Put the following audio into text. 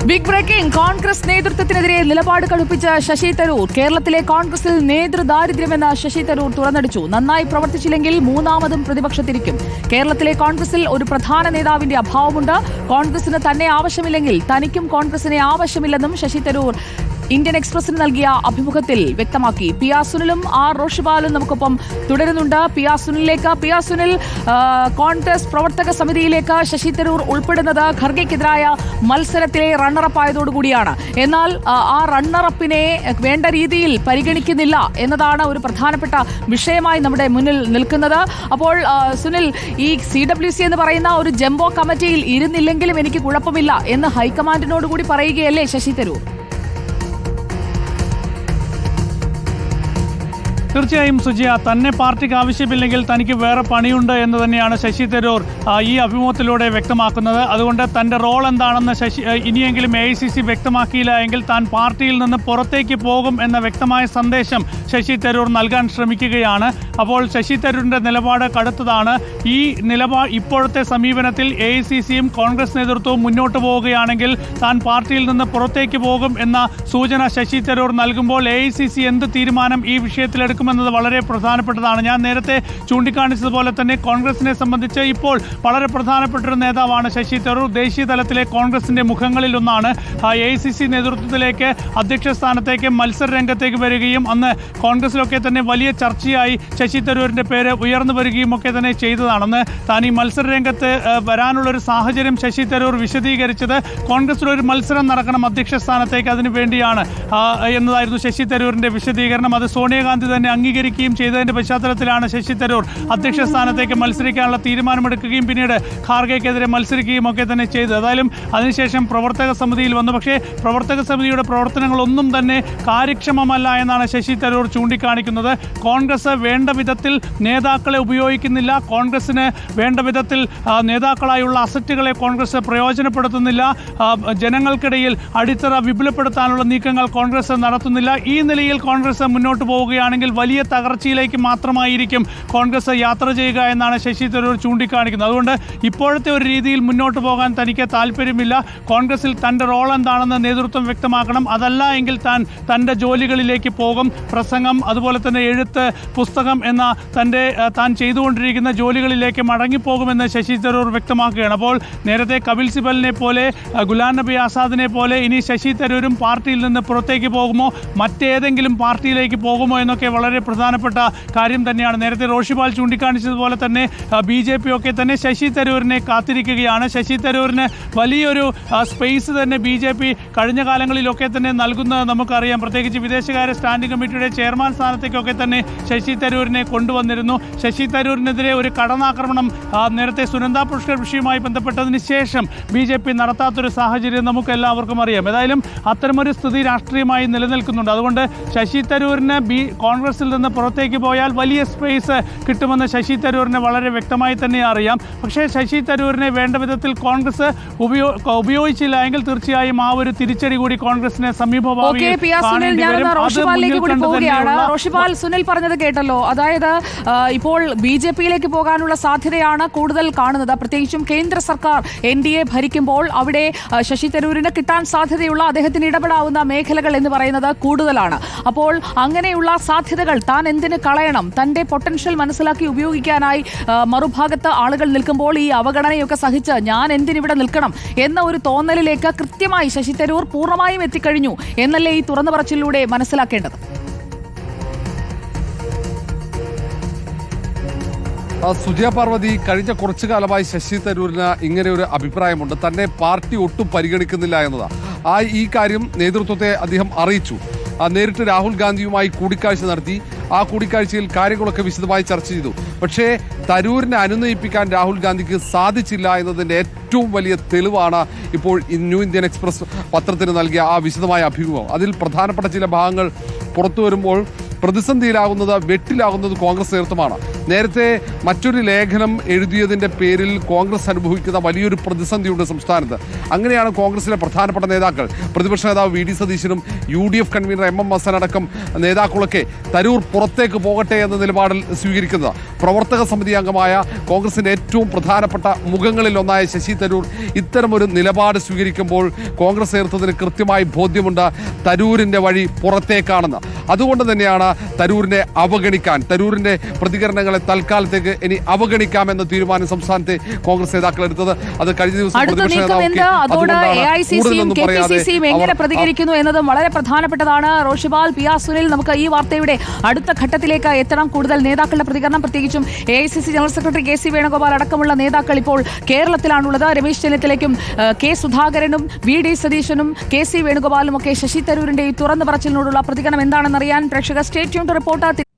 Big breaking. Congress നേതൃത്വത്തിനെതിരെ നിലപാട് കടുപ്പിച്ച ശശി തരൂർ. കേരളത്തിലെ കോൺഗ്രസിൽ നേതൃദാരിദ്ര്യമെന്ന് ശശി തരൂർ തുറന്നടിച്ചു. നന്നായി പ്രവർത്തിച്ചില്ലെങ്കിൽ മൂന്നാമതും പ്രതിപക്ഷത്തിരിക്കും. കേരളത്തിലെ കോൺഗ്രസിൽ ഒരു പ്രധാന നേതാവിന്റെ അഭാവമുണ്ട്. കോൺഗ്രസിന് തന്നെ ആവശ്യമില്ലെങ്കിൽ തനിക്കും കോൺഗ്രസിനെ ആവശ്യമില്ലെന്നും ശശി തരൂർ ഇന്ത്യൻ എക്സ്പ്രസിന് നൽകിയ അഭിമുഖത്തിൽ വ്യക്തമാക്കി. പി ആർ സുനിലും ആർ റോഷിപാലും നമുക്കൊപ്പം തുടരുന്നുണ്ട്. പി ആർ സുനിൽ, കോൺഗ്രസ് പ്രവർത്തക സമിതിയിലേക്ക് ശശി തരൂർ ഉൾപ്പെടുന്നത് ഖർഗെക്കെതിരായ മത്സരത്തിലെ റണ്ണറപ്പ് ആയതോടുകൂടിയാണ്. എന്നാൽ ആ റണ്ണറപ്പിനെ വേണ്ട രീതിയിൽ പരിഗണിക്കുന്നില്ല എന്നതാണ് ഒരു പ്രധാനപ്പെട്ട വിഷയമായി നമ്മുടെ മുന്നിൽ നിൽക്കുന്നത്. അപ്പോൾ സുനിൽ, ഈ CWC എന്ന് പറയുന്ന ഒരു ജംബോ കമ്മിറ്റിയിൽ ഇരുന്നില്ലെങ്കിലും എനിക്ക് കുഴപ്പമില്ല എന്ന് ഹൈക്കമാൻഡിനോടുകൂടി പറയുകയല്ലേ ശശി തരൂർ? തീർച്ചയായും സുജിയ, തന്നെ പാർട്ടിക്ക് ആവശ്യമില്ലെങ്കിൽ തനിക്ക് വേറെ പണിയുണ്ട് എന്ന് തന്നെയാണ് ശശി തരൂർ ഈ അഭിമുഖത്തിലൂടെ വ്യക്തമാക്കുന്നത്. അതുകൊണ്ട് തൻ്റെ റോൾ എന്താണെന്ന് ഇനിയെങ്കിലും AICC വ്യക്തമാക്കിയില്ല എങ്കിൽ താൻ പാർട്ടിയിൽ നിന്ന് പുറത്തേക്ക് പോകും എന്ന വ്യക്തമായ സന്ദേശം ശശി തരൂർ നൽകാൻ ശ്രമിക്കുകയാണ്. അപ്പോൾ ശശി തരൂരിൻ്റെ നിലപാട് കടുത്തതാണ്. ഈ ഇപ്പോഴത്തെ സമീപനത്തിൽ AICCയും കോൺഗ്രസ് നേതൃത്വവും മുന്നോട്ട് പോവുകയാണെങ്കിൽ താൻ പാർട്ടിയിൽ നിന്ന് പുറത്തേക്ക് പോകും എന്ന സൂചന ശശി തരൂർ നൽകുമ്പോൾ AICC എന്ത് തീരുമാനം ഈ വിഷയത്തിലെടുക്കും എന്നത് വളരെ പ്രധാനപ്പെട്ടതാണ്. ഞാൻ നേരത്തെ ചൂണ്ടിക്കാണിച്ചതുപോലെ തന്നെ കോൺഗ്രസിനെ സംബന്ധിച്ച് ഇപ്പോൾ വളരെ പ്രധാനപ്പെട്ട ഒരു നേതാവാണ് ശശി തരൂർ. ദേശീയ തലത്തിലെ കോൺഗ്രസിന്റെ മുഖങ്ങളിൽ ഒന്നാണ്. AICC നേതൃത്വത്തിലേക്ക് അധ്യക്ഷ സ്ഥാനത്തേക്ക് മത്സര രംഗത്തേക്ക് വരികയും അന്ന് കോൺഗ്രസിലൊക്കെ തന്നെ വലിയ ചർച്ചയായി ശശി തരൂരിന്റെ പേര് ഉയർന്നു വരികയും ഒക്കെ തന്നെ ചെയ്തതാണെന്ന്. താൻ ഈ മത്സര രംഗത്ത് വരാനുള്ളൊരു സാഹചര്യം ശശി തരൂർ വിശദീകരിച്ചത് കോൺഗ്രസിലൊരു മത്സരം നടക്കണം അധ്യക്ഷ സ്ഥാനത്തേക്ക്, അതിനു വേണ്ടിയാണ് എന്നതായിരുന്നു ശശി തരൂരിന്റെ വിശദീകരണം. അത് സോണിയാഗാന്ധി തന്നെ അംഗീകരിക്കുകയും ചെയ്തതിന്റെ പശ്ചാത്തലത്തിലാണ് ശശി തരൂർ അധ്യക്ഷ സ്ഥാനത്തേക്ക് മത്സരിക്കാനുള്ള തീരുമാനമെടുക്കുകയും പിന്നീട് ഖാർഗെക്കെതിരെ മത്സരിക്കുകയും ഒക്കെ തന്നെ ചെയ്തു. ഏതായാലും അതിനുശേഷം പ്രവർത്തക സമിതിയിൽ വന്നു. പക്ഷേ പ്രവർത്തക സമിതിയുടെ പ്രവർത്തനങ്ങളൊന്നും തന്നെ കാര്യക്ഷമമല്ല എന്നാണ് ശശി തരൂർ ചൂണ്ടിക്കാണിക്കുന്നത്. കോൺഗ്രസ് വേണ്ട വിധത്തിൽ നേതാക്കളെ ഉപയോഗിക്കുന്നില്ല. കോൺഗ്രസിന് വേണ്ട വിധത്തിൽ നേതാക്കളായുള്ള അസറ്റുകളെ കോൺഗ്രസ് പ്രയോജനപ്പെടുത്തുന്നില്ല. ജനങ്ങൾക്കിടയിൽ അടിത്തറ വിപുലപ്പെടുത്താനുള്ള നീക്കങ്ങൾ കോൺഗ്രസ് നടത്തുന്നില്ല. ഈ നിലയിൽ കോൺഗ്രസ് മുന്നോട്ട് പോവുകയാണെങ്കിൽ വലിയ തകർച്ചയിലേക്ക് മാത്രമായിരിക്കും കോൺഗ്രസ് യാത്ര ചെയ്യുക എന്നാണ് ശശി തരൂർ ചൂണ്ടിക്കാണിക്കുന്നത്. അതുകൊണ്ട് ഇപ്പോഴത്തെ ഒരു രീതിയിൽ മുന്നോട്ട് പോകാൻ തനിക്ക് താല്പര്യമില്ല. കോൺഗ്രസിൽ തൻ്റെ റോൾ എന്താണെന്ന് നേതൃത്വം വ്യക്തമാക്കണം. അതല്ല എങ്കിൽ തൻ്റെ ജോലികളിലേക്ക് പോകും. പ്രസംഗം, അതുപോലെ തന്നെ എഴുത്ത്, പുസ്തകം എന്ന താൻ ചെയ്തുകൊണ്ടിരിക്കുന്ന ജോലികളിലേക്ക് മടങ്ങിപ്പോകുമെന്ന് ശശി തരൂർ വ്യക്തമാക്കുകയാണ്. അപ്പോൾ നേരത്തെ കപിൽ സിബലിനെ പോലെ, ഗുലാം നബി ആസാദിനെ പോലെ ഇനി ശശി തരൂരും പാർട്ടിയിൽ നിന്ന് പുറത്തേക്ക് പോകുമോ, മറ്റേതെങ്കിലും പാർട്ടിയിലേക്ക് പോകുമോ എന്നൊക്കെ വളരെ പ്രധാനപ്പെട്ട കാര്യം തന്നെയാണ്. നേരത്തെ റോഷിപാൽ ചൂണ്ടിക്കാണിച്ചതുപോലെ തന്നെ BJP ഒക്കെ തന്നെ ശശി തരൂരിനെ കാത്തിരിക്കുകയാണ്. ശശി തരൂരിന് വലിയൊരു സ്പേസ് തന്നെ BJP കഴിഞ്ഞ കാലങ്ങളിലൊക്കെ തന്നെ നൽകുന്നത് നമുക്കറിയാം. പ്രത്യേകിച്ച് വിദേശകാര്യ സ്റ്റാൻഡിംഗ് കമ്മിറ്റിയുടെ ചെയർമാൻ സ്ഥാനത്തേക്കൊക്കെ തന്നെ ശശി തരൂരിനെ കൊണ്ടുവന്നിരുന്നു. ശശി തരൂരിനെതിരെ ഒരു കടന്നാക്രമണം നേരത്തെ സുനന്ദ പുഷ്കർ വിഷയവുമായി ബന്ധപ്പെട്ടതിന് ശേഷം BJP നടത്താത്തൊരു സാഹചര്യം നമുക്ക് എല്ലാവർക്കും അറിയാം. ഏതായാലും അത്തരമൊരു സ്ഥിതി രാഷ്ട്രീയമായി നിലനിൽക്കുന്നുണ്ട്. അതുകൊണ്ട് ശശി തരൂരിന് കോൺഗ്രസിൽ നിന്ന് പുറത്തേക്ക് പോയാൽ വലിയ സ്പേസ് കിട്ടുമെന്ന് ശശി തരൂരിന് വളരെ വ്യക്തമായി തന്നെ അറിയാം. പക്ഷേ ശശി തരൂരിനെ വേണ്ട വിധത്തിൽ കോൺഗ്രസ് ഉപയോഗിച്ചില്ല എങ്കിൽ തീർച്ചയായും ആ ഒരു തിരിച്ചടി കൂടി കോൺഗ്രസിനെ സമീപഭാവിയിൽ റോഷിപാൽ സുനിൽ പറഞ്ഞത് കേട്ടല്ലോ. അതായത് ഇപ്പോൾ BJPയിലേക്ക് പോകാനുള്ള സാധ്യതയാണ് കൂടുതൽ കാണുന്നത്. പ്രത്യേകിച്ചും കേന്ദ്ര സർക്കാർ NDA ഭരിക്കുമ്പോൾ അവിടെ ശശി തരൂരിന് കിട്ടാൻ സാധ്യതയുള്ള, അദ്ദേഹത്തിന് ഇടപെടാവുന്ന മേഖലകൾ എന്ന് പറയുന്നത് കൂടുതലാണ്. അപ്പോൾ അങ്ങനെയുള്ള സാധ്യതകൾ താൻ എന്തിന് കളയണം? തന്റെ പൊട്ടൻഷ്യൽ മനസ്സിലാക്കി ഉപയോഗിക്കാനായി മറുഭാഗത്ത് ആളുകൾ നിൽക്കുമ്പോൾ ഈ അവഗണനയൊക്കെ സഹിച്ച് ഞാൻ എന്തിനിവിടെ നിൽക്കണം എന്ന ഒരു തോന്നലിലേക്ക് കൃത്യമായി ശശി തരൂർ പൂർണ്ണമായും എത്തിക്കഴിഞ്ഞു എന്നല്ലേ ഈ തുറന്നു പറച്ചിലൂടെ മനസ്സിലാക്കേണ്ടത്? സുജയ പാർവതി, കഴിഞ്ഞ കുറച്ചു കാലമായി ശശി തരൂരിന് ഇങ്ങനെ ഒരു അഭിപ്രായമുണ്ട്. തന്നെ പാർട്ടി ഒട്ടും പരിഗണിക്കുന്നില്ല എന്നതാണ്. ഈ കാര്യം നേതൃത്വത്തെ അദ്ദേഹം അറിയിച്ചു. നേരിട്ട് രാഹുൽ ഗാന്ധിയുമായി കൂടിക്കാഴ്ച നടത്തി. ആ കൂടിക്കാഴ്ചയിൽ കാര്യങ്ങളൊക്കെ വിശദമായി ചർച്ച ചെയ്തു. പക്ഷേ തരൂരിനെ അനുനയിപ്പിക്കാൻ രാഹുൽ ഗാന്ധിക്ക് സാധിച്ചില്ല എന്നതിൻ്റെ ഏറ്റവും വലിയ തെളിവാണ് ഇപ്പോൾ ന്യൂ ഇന്ത്യൻ എക്സ്പ്രസ് പത്രത്തിന് നൽകിയ ആ വിശദമായ അഭിമുഖം. അതിൽ പ്രധാനപ്പെട്ട ചില ഭാഗങ്ങൾ പുറത്തു വരുമ്പോൾ പ്രതിസന്ധിയിലാകുന്നത്, വെട്ടിലാകുന്നത് കോൺഗ്രസ് നേതൃത്വമാണ്. നേരത്തെ മറ്റൊരു ലേഖനം എഴുതിയതിന്റെ പേരിൽ കോൺഗ്രസ് അനുഭവിക്കുന്ന വലിയൊരു പ്രതിസന്ധിയുണ്ട് സംസ്ഥാനത്ത്. അങ്ങനെയാണ് കോൺഗ്രസിലെ പ്രധാനപ്പെട്ട നേതാക്കൾ, പ്രതിപക്ഷ നേതാവ് വി ഡി സതീശനും UDF കൺവീനർ MM ഹസൻ അടക്കം നേതാക്കളൊക്കെ തരൂർ പുറത്തേക്ക് പോകട്ടെ എന്ന നിലപാടിൽ സ്വീകരിക്കുന്നത്. പ്രവർത്തക സമിതി അംഗമായ കോൺഗ്രസിന്റെ ഏറ്റവും പ്രധാനപ്പെട്ട മുഖങ്ങളിൽ ഒന്നായ ശശി തരൂർ ഇത്തരമൊരു നിലപാട് സ്വീകരിക്കുമ്പോൾ കോൺഗ്രസ് നേതൃത്വത്തിന് കൃത്യമായി ബോധ്യമുണ്ട് തരൂരിന്റെ വഴി പുറത്തേക്കാണെന്ന്. അതുകൊണ്ട് തന്നെയാണ് തരൂരിനെ അവഗണിക്കാൻ, തരൂരിന്റെ പ്രതികരണങ്ങളെ തൽക്കാലത്തേക്ക് ഇനി അവഗണിക്കാമെന്ന തീരുമാനം സംസ്ഥാനത്തെ കോൺഗ്രസ് നേതാക്കൾ എടുത്തത്. അത് കഴിഞ്ഞ ദിവസം എങ്ങനെ പ്രതികരിക്കുന്നു എന്നതും വളരെ പ്രധാനപ്പെട്ടതാണ്. റോഷിപാൽ, പി ആർ സുനിൽ, നമുക്ക് ഈ വാർത്തയുടെ അടുത്ത ഘട്ടത്തിലേക്ക് എത്തണം. കൂടുതൽ നേതാക്കളുടെ പ്രതികരണം, പ്രത്യേകിച്ചും AICC general secretary KC Venugopal അടക്കമുള്ള നേതാക്കൾ ഇപ്പോൾ കേരളത്തിലാണുള്ളത്. രമേശ് ചെന്നിത്തലയ്ക്കും K സുധാകരനും VD സതീശനും KC വേണുഗോപാലും ഒക്കെ ശശി തരൂരിന്റെ ഈ തുറന്നു പറച്ചിലിനോടുള്ള പ്രതികരണം എന്താണെന്നറിയാൻ പ്രേക്ഷകർ സ്റ്റേ ട്യൂൺഡ് റിപ്പോർട്ടർ